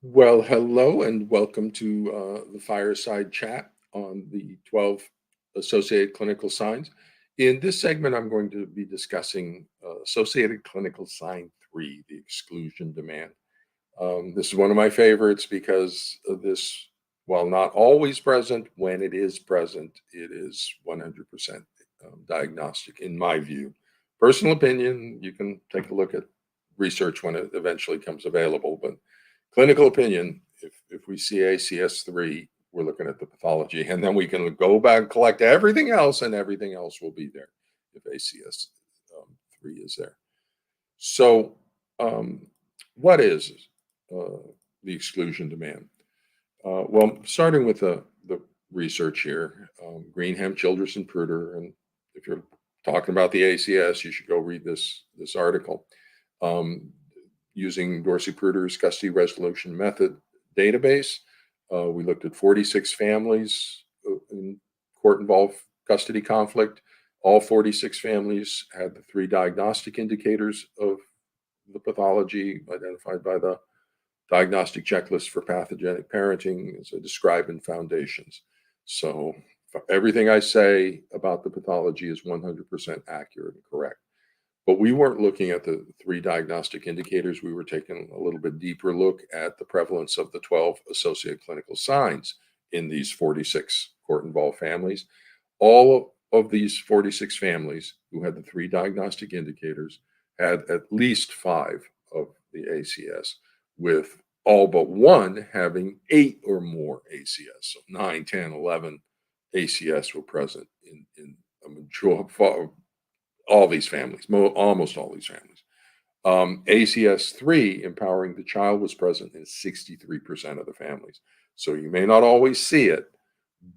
Well, hello and welcome to the fireside chat on the 12 associated clinical signs. In this segment, I'm going to be discussing associated clinical sign 3, the exclusion demand. This is one of my favorites because of this, while not always present, when it is present, it is 100% diagnostic, in my view. Personal opinion, you can take a look at research when it eventually comes available, but clinical opinion, if we see ACS3, we're looking at the pathology, and then we can go back and collect everything else, and everything else will be there if ACS3 is there. So, um, what is uh, the exclusion demand? Well, starting with the research here, Greenham, Childress, and Pruder, and if you're talking about the ACS, you should go read this article. Um, Using Dorsey-Pruder's custody resolution method database, we looked at 46 families in court-involved custody conflict. All 46 families had the 3 diagnostic indicators of the pathology identified by the diagnostic checklist for pathogenic parenting as described in Foundations. So everything I say about the pathology is 100% accurate and correct. But we weren't looking at the 3 diagnostic indicators. We were taking a little bit deeper look at the prevalence of the 12 associated clinical signs in these 46 court-involved families. All of these 46 families who had the 3 diagnostic indicators had at least 5 of the ACS, with all but one having 8 or more ACS. So 9, 10, 11 ACS were present in a majority, all these families, almost all these families. ACS3, empowering the child, was present in 63% of the families. So you may not always see it,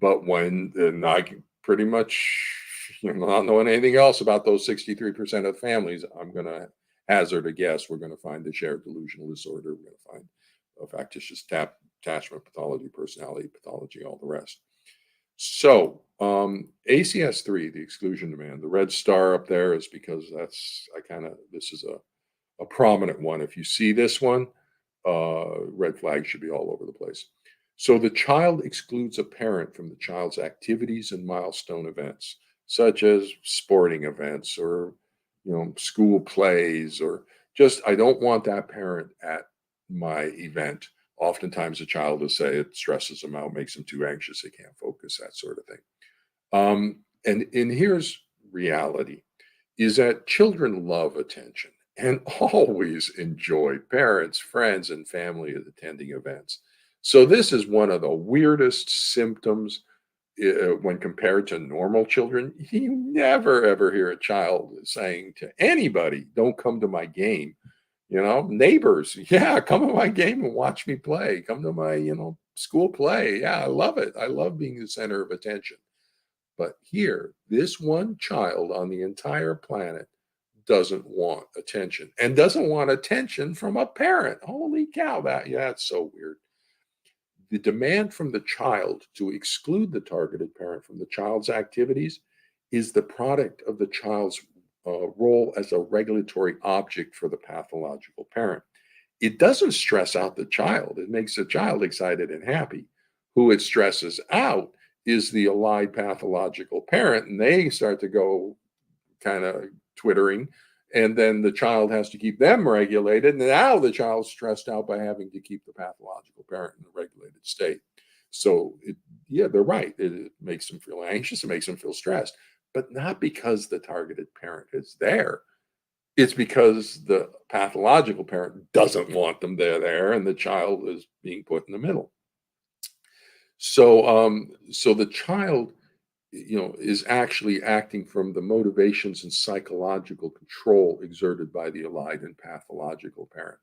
but and I can pretty much, not knowing anything else about those 63% of families, I'm going to hazard a guess. We're going to find the shared delusional disorder. We're going to find a factitious attachment pathology, personality pathology, all the rest. So ACS3, the exclusion demand, the red star up there is because this is a prominent one. If you see this one, red flag should be all over the place. So the child excludes a parent from the child's activities and milestone events, such as sporting events or school plays, or just I don't want that parent at my event. Oftentimes a child will say it stresses them out, makes them too anxious, they can't focus, that sort of thing. And here's reality is that children love attention and always enjoy parents, friends, and family attending events. So this is one of the weirdest symptoms when compared to normal children. You never ever hear a child saying to anybody, "Don't come to my game." Neighbors, yeah, come to my game and watch me play. Come to my, school play. Yeah, I love it. I love being the center of attention. But here, this one child on the entire planet doesn't want attention and doesn't want attention from a parent. Holy cow, that's so weird. The demand from the child to exclude the targeted parent from the child's activities is the product of the child's role as a regulatory object for the pathological parent. It doesn't stress out the child, it makes the child excited and happy. Who it stresses out is the allied pathological parent, and they start to go kind of twittering, and then the child has to keep them regulated, and now the child's stressed out by having to keep the pathological parent in a regulated state. So yeah, they're right, it makes them feel anxious, it makes them feel stressed, but not because the targeted parent is there. It's because the pathological parent doesn't want them there, and the child is being put in the middle. So the child, is actually acting from the motivations and psychological control exerted by the allied and pathological parent.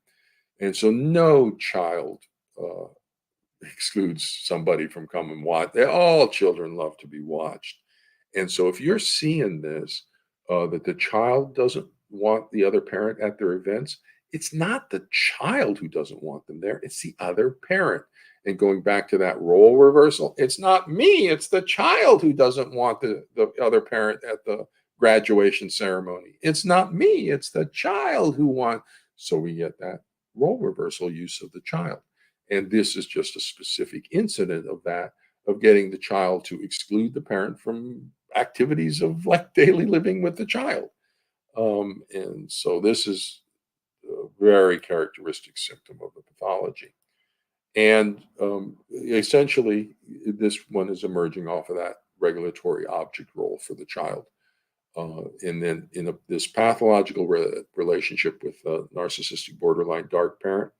And so no child uh, excludes somebody from coming watch. All children love to be watched. And so if you're seeing this, that the child doesn't want the other parent at their events, it's not the child who doesn't want them there, it's the other parent. And going back to that role reversal, it's not me, it's the child who doesn't want the other parent at the graduation ceremony. It's not me, it's the child who wants. So we get that role reversal use of the child. And this is just a specific incident of that, of getting the child to exclude the parent from activities of like daily living with the child. And so this is a very characteristic symptom of the pathology. And essentially, this one is emerging off of that regulatory object role for the child. And then in this pathological relationship with a narcissistic borderline dark parent,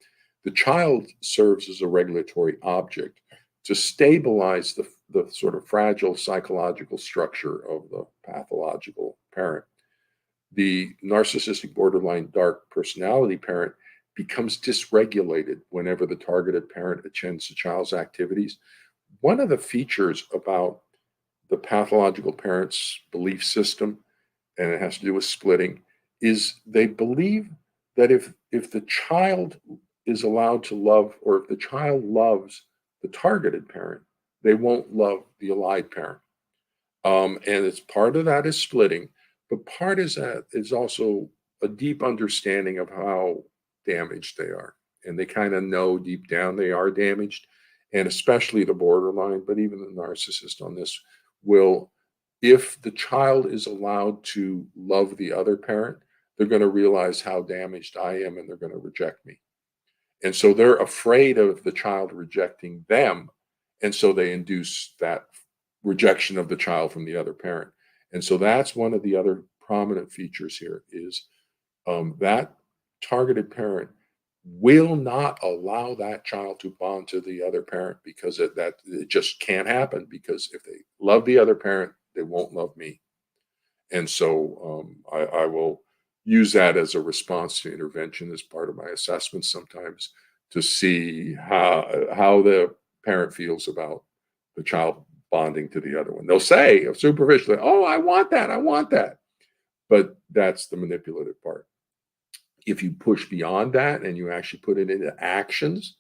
the child serves as a regulatory object to stabilize the sort of fragile psychological structure of the pathological parent. The narcissistic borderline dark personality parent becomes dysregulated whenever the targeted parent attends the child's activities. One of the features about the pathological parent's belief system, and it has to do with splitting, is they believe that if the child is allowed to love, or if the child loves the targeted parent, they won't love the allied parent. And it's part of that is splitting, but part is that is also a deep understanding of how damaged they are. And they kind of know deep down they are damaged. And especially the borderline, but even the narcissist on this will, if the child is allowed to love the other parent, they're going to realize how damaged I am and they're going to reject me. And so they're afraid of the child rejecting them. And so they induce that rejection of the child from the other parent. And so that's one of the other prominent features here is that targeted parent will not allow that child to bond to the other parent because it just can't happen, because if they love the other parent, they won't love me. And so I will use that as a response to intervention as part of my assessment sometimes to see how the parent feels about the child bonding to the other one. They'll say superficially, "Oh, I want that. I want that." But that's the manipulative part. If you push beyond that and you actually put it into actions,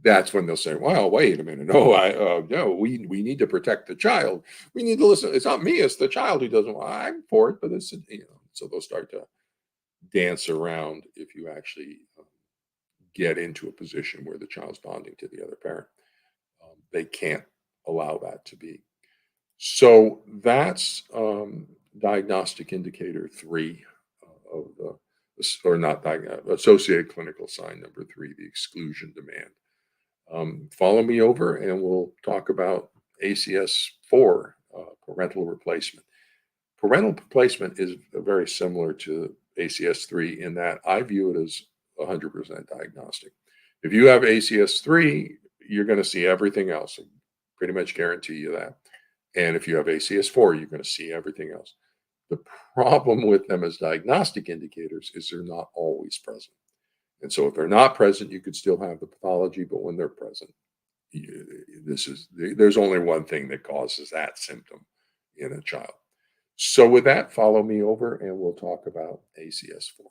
that's when they'll say, "Well, wait a minute. No, no, we need to protect the child. We need to listen. It's not me. It's the child who doesn't want. I'm for it, but it's So they'll start to dance around if you actually get into a position where the child's bonding to the other parent. They can't allow that to be. So that's diagnostic indicator 3 of the, or not associated clinical sign number 3, the exclusion demand. Follow me over and we'll talk about ACS 4, parental replacement. Parental replacement is very similar to ACS 3 in that I view it as 100% diagnostic. If you have ACS 3, you're going to see everything else. I pretty much guarantee you that. And if you have ACS 4, you're going to see everything else. The problem with them as diagnostic indicators is they're not always present. And so if they're not present, you could still have the pathology, but when they're present, there's only one thing that causes that symptom in a child. So with that, follow me over and we'll talk about ACS 4.